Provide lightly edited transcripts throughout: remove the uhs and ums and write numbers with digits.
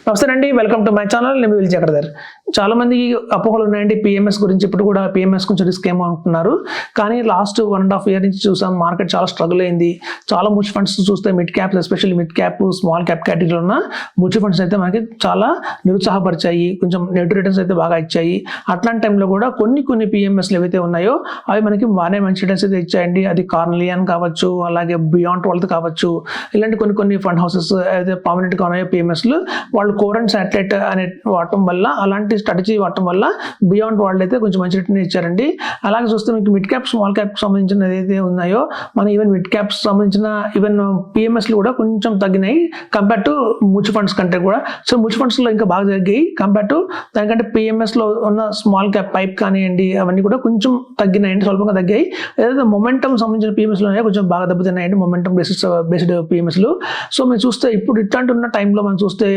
నమస్తే అండి, welcome to my channel. నేను విల్ చక్రధర్. చాలా మంది అపోహలు ఉన్నాయండి పిఎంఎస్ గురించి. ఇప్పుడు కూడా పిఎంఎస్ కొంచెం రిస్క్ ఏమో అనుకుంటున్నారు, కానీ లాస్ట్ 1.5 year నుంచి చూసాం మార్కెట్ చాలా స్ట్రగుల్ అయింది. చాలా మ్యూచువల్ ఫండ్స్ చూస్తే mid caps, especially mid cap, small cap కేటగిరీలో ఉన్న మ్యూచువల్ ఫండ్స్ అయితే మనకి చాలా నిరుత్సాహపరిచాయి, కొంచెం నెగిటివ్ రిటర్న్స్ అయితే బాగా ఇచ్చాయి. అట్లాంటి టైంలో కూడా కొన్ని పిఎంఎస్లు ఏవైతే ఉన్నాయో అవి మనకి బాగానే మంచి రిటర్న్స్ అయితే ఇచ్చాయండి. అది కార్నిలియన్ కావచ్చు, అలాగే బియాండ్ వాళ్ళది కావచ్చు, ఇలాంటి కొన్ని ఫండ్ హౌసెస్ అయితే పర్మనెంట్గా ఉన్నాయో పిఎంఎస్లు, వాళ్ళు కోర్ అండ్ శాటిలైట్ అనే వాడటం వల్ల, అలాంటి స్ట్రాటజీ వాడటం వల్ల బియాండ్ వాళ్ళు అయితే కొంచెం మంచి రిటర్న్ ఇచ్చారండి. అలాగే చూస్తే మీకు మిడ్ క్యాప్, స్మాల్ క్యాప్ సంబంధించిన ఏదైతే ఉన్నాయో మన ఈవెన్ మిడ్ క్యాప్స్ సంబంధించిన ఈవెన్ పిఎంఎస్లు కూడా కొంచెం తగ్గినాయి కంపేర్ టు మ్యూచువల్ ఫండ్స్ కంటే కూడా. సో మ్యూచువల్ ఫండ్స్లో ఇంకా బాగా తగ్గాయి కంపేర్ టు దానికంటే పిఎంఎస్లో ఉన్న స్మాల్ క్యాప్ పైప్ కానివ్వండి అవన్నీ కూడా కొంచెం తగ్గినాయండి, స్వల్పంగా తగ్గాయి. ఏదైతే మొమెంటం సంబంధించిన పిఎంఎస్లు ఉన్నాయో కొంచెం బాగా దెబ్బతిన్నాయండి, మొమెంటం బేస్డ్ పిఎంఎస్లు. సో మీరు చూస్తే ఇప్పుడు ఇట్లాంటి ఉన్న టైంలో మనం చూస్తే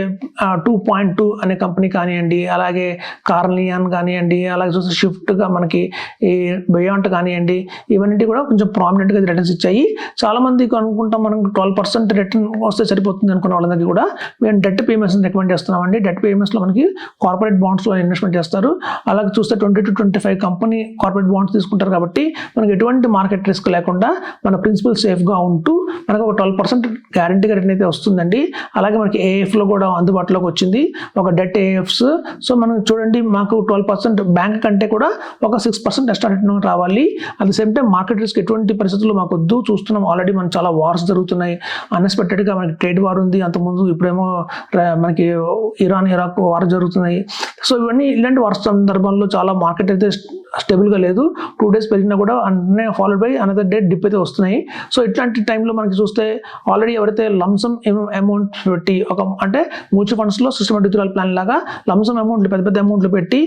2.2 అనే కంపెనీ కానివ్వండి, అలాగే కార్నిలియన్ కానివ్వండి, అలాగే చూస్తే షిఫ్ట్గా మనకి ఈ బియాండ్ కానివ్వండి, ఇవన్నీ కూడా కొంచెం ప్రామినెంట్గా రిటర్న్స్ ఇచ్చాయి. చాలా మందికి అనుకుంటాం మనం 12% రిటర్న్ వస్తే సరిపోతుంది అనుకున్న వాళ్ళందరికీ కూడా మేము డెట్ పిఎంఎస్ రికమెండ్ చేస్తున్నామండి. డెట్ పిఎంఎస్లో మనకి కార్పొరేట్ బాండ్స్లో ఇన్వెస్ట్మెంట్ చేస్తారు. అలాగే చూస్తే 20 to 25 కంపెనీ కార్పొరేట్ బాండ్స్ తీసుకుంటారు కాబట్టి మనకి ఎటువంటి మార్కెట్ రిస్క్ లేకుండా మన ప్రిన్సిపల్ సేఫ్గా ఉంటూ మనకు ఒక 12% గ్యారంటీగా రిటర్న్ అయితే వస్తుందండి. అలాగే మనకి ఏఎఫ్లో కూడా అందుబాటులోకి వచ్చింది ఒక డెట్ ఏఎఫ్స్. సో మనం చూడండి, మాకు 12% బ్యాంక్ కంటే కూడా ఒక 6% ఎక్స్ట్రా రిటర్న్ రావాలి. At the same time market risk ఎటువంటి పరిస్థితుల్లో మాకు వద్దు. చూస్తున్నాం ఆల్రెడీ మనకు చాలా వార్స్ జరుగుతున్నాయి, అన్ఎక్స్పెక్టెడ్గా మనకి ట్రేడ్ వార్ ఉంది, అంతకుముందు ఇప్పుడేమో మనకి ఇరాక్ వార్ జరుగుతున్నాయి. సో ఇలాంటి వార్ సందర్భంలో చాలా మార్కెట్ అయితే స్టేబుల్గా లేదు. 2 days పెరిగినా కూడా అన్నీ followed by another day dip అయితే వస్తున్నాయి. సో ఇట్లాంటి టైంలో మనకి చూస్తే ఆల్రెడీ ఎవరైతే లంసమ్ అమౌంట్ పెట్టి అంటే మ్యూచువల్ ఫండ్స్లో సిస్టమేటిక్ విత్డ్రాయల్ ప్లాన్ లాగా లంసమ్ అమౌంట్లు, పెద్ద అమౌంట్లు పెట్టి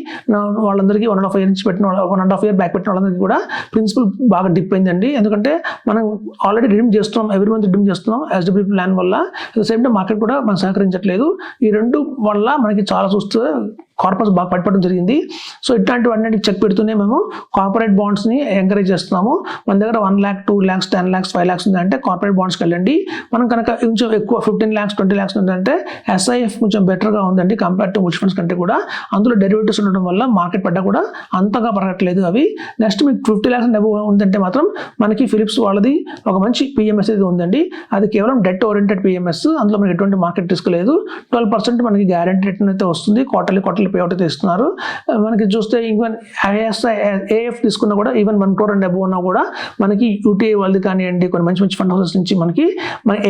వాళ్ళందరికీ 1.5 year నుంచి పెట్టిన 1.5 year బ్యాక్ పెట్టిన వాళ్ళందరికీ కూడా ప్రిన్సిపల్ బాగా డిప్ అయిందండి. ఎందుకంటే మనం ఆల్రెడీ రిడీమ్ చేస్తున్నాం, ఎవ్రీ మంత్ రిడీమ్ చేస్తున్నాం ఎస్డబ్ల్యూ ప్లాన్ వల్ల. At the same time market కూడా మనం సహకరించట్లేదు. ఈ రెండు వల్ల మనకి చాలా చూస్తే కార్పొరేట్స్ బాగా పడిపోవడం జరిగింది. సో ఇట్లాంటివన్నీ చెక్ పెడుతూనే మేము కార్పొరేట్ బాండ్స్ని ఎంకరేజ్ చేస్తున్నాము. మన దగ్గర 1 lakh, 2 lakhs, 10 lakhs, 5 lakhs ఉందంటే కార్పొరేట్ బాండ్స్కి వెళ్ళండి. మనం కనుక కొంచెం ఎక్కువ 15 lakhs, 20 lakhs ఉందంటే ఎస్ఐఎఫ్ కొంచెం బెటర్గా ఉందండి కంపేర్ టు మ్యూచువల్ ఫండ్స్ కంటే కూడా. అందులో డెరివేటివ్స్ ఉండడం వల్ల మార్కెట్ పడ్డా కూడా అంతగా పడట్లేదు అవి. నెక్స్ట్ మీకు 50 lakhs ఉందంటే మాత్రం మనకి ఫిలిప్స్ వాళ్ళది ఒక మంచి పిఎంఎస్ అయితే ఉందండి. అది కేవలం డెట్ ఓరియంటెడ్ పిఎంఎస్. అందులో మనకి ఎటువంటి మార్కెట్ రిస్క్ లేదు. 12% మనకి గ్యారంటీ రిటర్న్ అయితే వస్తుంది. క్వార్టర్లీ పేఅవుట్ అయితే ఇస్తున్నారు. మనకి చూస్తే ఈవెన్ ఏఎఫ్ తీసుకున్నా కూడా ఈవెన్ 1 crore and above ఉన్నా కూడా మనకి యూటీఐ వాళ్ళది కానివ్వండి, కొన్ని మంచి ఫండ్ హౌసెస్ నుంచి మనకి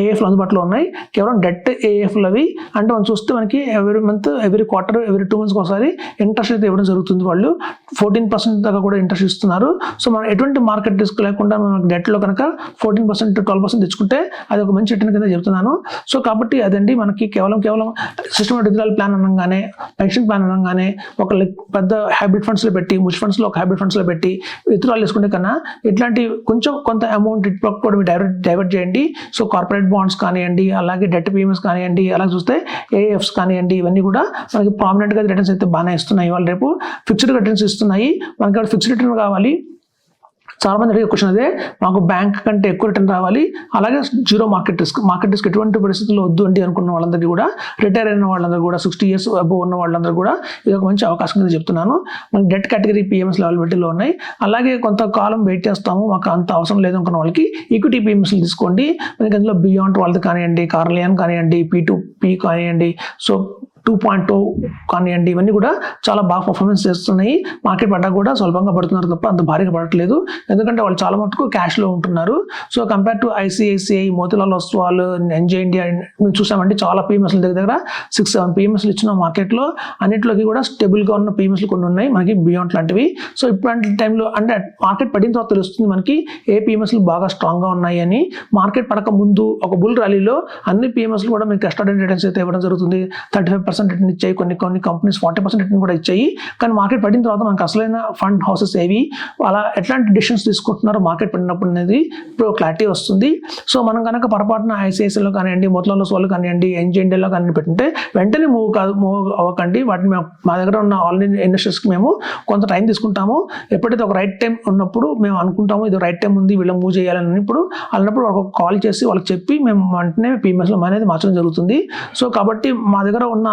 ఏఎఫ్లు అందుబాటులో ఉన్నాయి. కేవలం డెట్ ఏఎఫ్లు అవి. అంటే మనం చూస్తే మనకి every month, every quarter, every 2 months ఒకసారి ఇంట్రెస్ట్ అయితే ఇవ్వడం జరుగుతుంది. వాళ్ళు 14% దాకా కూడా ఇంట్రెస్ట్ ఇస్తున్నారు. సో మనం ఎటువంటి మార్కెట్ రిస్క్ లేకుండా మనకి డెట్లో కనుక 14%, 12% తెచ్చుకుంటే అది ఒక మంచి రిటర్న్ కింద చెప్తున్నాను. సో కాబట్టి అదండి మనకి కేవలం సిస్టమేటిక్ విత్డ్రాయల్ ప్లాన్ అనగానే, పెన్షన్ ప్లాన్ అనగానే ఒక పెద్ద హైబ్రిడ్ ఫండ్స్లో పెట్టి, మ్యూచువల్ ఫండ్స్లో ఒక హైబ్రిడ్ ఫండ్స్లో పెట్టి విత్డ్రాల్ చేసుకుంటే కన్నా ఇట్లాంటి కొంత అమౌంట్ ఇటు కూడా మీరు డైవర్ట్ చేయండి. సో కార్పొరేట్ బాండ్స్ కానివ్వండి, అలాగే డెట్ పిఎంఎస్ కానివ్వండి, అలాగే చూస్తే ఏఎఫ్స్ కానివ్వండి, ఇవన్నీ కూడా మనకి ప్రామినెంట్గా రిటర్న్స్ అయితే బాగానే ఇస్తున్నాయి. వాళ్ళు రేపు ఫిక్స్డ్ రిటర్న్స్ ఇస్తున్నాయి. మనకి ఫిక్స్డ్ రిటర్న్ కావాలి. చాలా మంది అడిగే క్వశ్చన్ అదే, మాకు బ్యాంక్ కంటే ఎక్కువ రిటర్న్ రావాలి, అలాగే జీరో మార్కెట్ రిస్క్ ఎటువంటి పరిస్థితుల్లో వద్దు అంటే అనుకున్న వాళ్ళందరికీ కూడా, రిటైర్ అయిన వాళ్ళందరూ కూడా, 60 years అబోవ్ ఉన్న వాళ్ళందరూ కూడా ఇది ఒక మంచి అవకాశం కింద చెప్తున్నాను. మనకి డెట్ కేటగిరీ పిఎంఎస్ అవైలబిలిటీలో ఉన్నాయి. అలాగే కొంతకాలం వెయిట్ చేస్తాము, మాకు అంత అవసరం లేదు అనుకున్న వాళ్ళకి ఈక్విటీ పిఎంఎస్లు తీసుకోండి. మనకి అందులో బియాండ్ వాళ్ళది కానివ్వండి, కార్నిలియన్ కానివ్వండి, P2P కానివ్వండి, సో 2.2 కానివ్వండి, ఇవన్నీ కూడా చాలా బాగా పర్ఫార్మెన్స్ చేస్తున్నాయి. మార్కెట్ పడ్డా కూడా స్వల్పంగా పడుతున్నారు తప్ప అంత భారీగా పడట్లేదు. ఎందుకంటే వాళ్ళు చాలా మటుకు క్యాష్లో ఉంటున్నారు. So compare to ICICI, Motilal Oswal, NJ India మేము చూసామండి, చాలా పిఎంఎస్ల దగ్గర 6-7 పిఎంఎస్లు ఇచ్చిన మార్కెట్లో అన్నింటిలోకి కూడా స్టేబుల్గా ఉన్న పిఎంఎస్లు కొన్ని ఉన్నాయి మనకి బియాండ్ లాంటివి. సో ఇట్లాంటి టైంలో అంటే మార్కెట్ పడిన తర్వాత తెలుస్తుంది మనకి ఏ పిఎంఎస్లు బాగా స్ట్రాంగ్గా ఉన్నాయి అని. మార్కెట్ పడక ముందు ఒక బుల్ ర్యాలీలో అన్ని పిఎంఎస్లు కూడా మీకు ఎక్స్ట్రాడినరీ రిటర్న్స్ అయితే ఇవ్వడం జరుగుతుంది. 35% రిటర్న్ ఇచ్చాయి, కొన్ని కంపెనీస్ 40% రిటర్న్ కూడా ఇచ్చాయి. కానీ మార్కెట్ పడిన తర్వాత మనకు అసలైన ఫండ్ హౌసెస్ ఏవి, అలా ఎట్లాంటి డిసిషన్స్ తీసుకుంటున్నారో మార్కెట్ పడినప్పుడు అనేది ఇప్పుడు క్లారిటీ వస్తుంది. సో మనం కనుక పొరపాటున ఐసిఐసిఐలో కానివ్వండి, మోతిలాల్ ఒస్వాల్ కానివ్వండి, ఎన్జే ఇండియాలో కానివ్వండి పెట్టుంటే వెంటనే మూవ్ అవ్వకండి. వాటిని మా దగ్గర ఉన్న ఆన్లైన్ ఇన్వెస్టర్స్కి మేము కొంత టైం తీసుకుంటాము. ఎప్పుడైతే ఒక రైట్ టైం ఉన్నప్పుడు మేము అనుకుంటాము ఇది రైట్ టైం ఉంది, వీళ్ళని మూవ్ చేయాలని అన్నప్పుడు ఒక కాల్ చేసి వాళ్ళకి చెప్పి మేము వెంటనే పిఎంఎస్లో అనేది మార్చడం జరుగుతుంది. సో కాబట్టి మా దగ్గర ఉన్న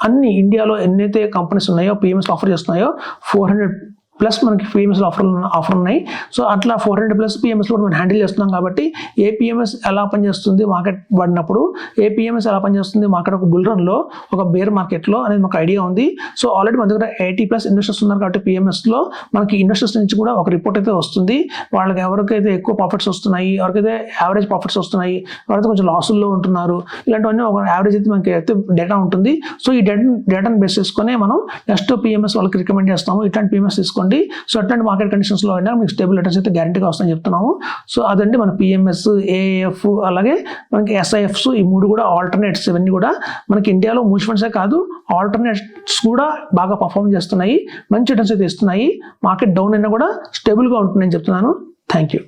అన్ని ఇండియాలో ఎన్నైతే కంపెనీస్ ఉన్నాయో పిఎంఎస్ ఆఫర్ చేస్తున్నాయో 400+ మనకి పిఎంఎస్ ఆఫర్ ఉన్నాయి. సో అట్లా 400+ పిఎంఎస్ కూడా మనం హ్యాండిల్ చేస్తున్నాం కాబట్టి ఏ పిఎంఎస్ ఎలా పనిచేస్తుంది మార్కెట్ పడినప్పుడు, ఏ పిఎంఎస్ ఎలా పనిచేస్తుంది మార్కెట్ ఒక బుల్ రన్లో, ఒక బేర్ మార్కెట్లో అనేది మాకు ఐడియా ఉంది. సో ఆల్రెడీ మన దగ్గర 80+ ఇన్వెస్టర్స్ ఉన్నారు కాబట్టి పిఎంఎస్లో మనకి ఇన్వెస్టర్స్ నుంచి కూడా ఒక రిపోర్ట్ అయితే వస్తుంది. వాళ్ళకి ఎవరికైతే ఎక్కువ ప్రాఫిట్స్ వస్తున్నాయి, ఎవరికైతే యావరేజ్ ప్రాఫిట్స్ వస్తున్నాయి, ఎవరైతే కొంచెం లాసుల్లో ఉంటున్నారు, ఇలాంటివన్నీ ఒక యావరేజ్ అయితే మనకి అయితే డేటా ఉంటుంది. సో ఈ డేటాను బేస్ చేసుకొని మనం నెక్స్ట్ పిఎంఎస్ వాళ్ళకి రికమెండ్ చేస్తాము. ఇట్లాంటి పిఎంఎస్ తీసుకోండి. సో అట్లాంటి మార్కెట్ కండిషన్స్లో అయినా మీకు స్టేబుల్ రిటర్న్స్ అయితే గ్యారంటీగా వస్తాయని చెప్తున్నాము. సో అదండి మన పిఎంఎస్, ఏఎఫ్, అలాగే మనకి ఎస్ఐఎఫ్స్, ఈ 3 కూడా ఆల్టర్నేట్స్. ఇవన్నీ కూడా మనకి ఇండియాలో మ్యూచువల్ ఫండ్సే కాదు, ఆల్టర్నేట్స్ కూడా బాగా పర్ఫార్మ్ చేస్తున్నాయి, మంచి రిటర్న్స్ అయితే ఇస్తున్నాయి. మార్కెట్ డౌన్ అయినా కూడా స్టేబుల్గా ఉంటుందని చెప్తున్నాను. Thank you.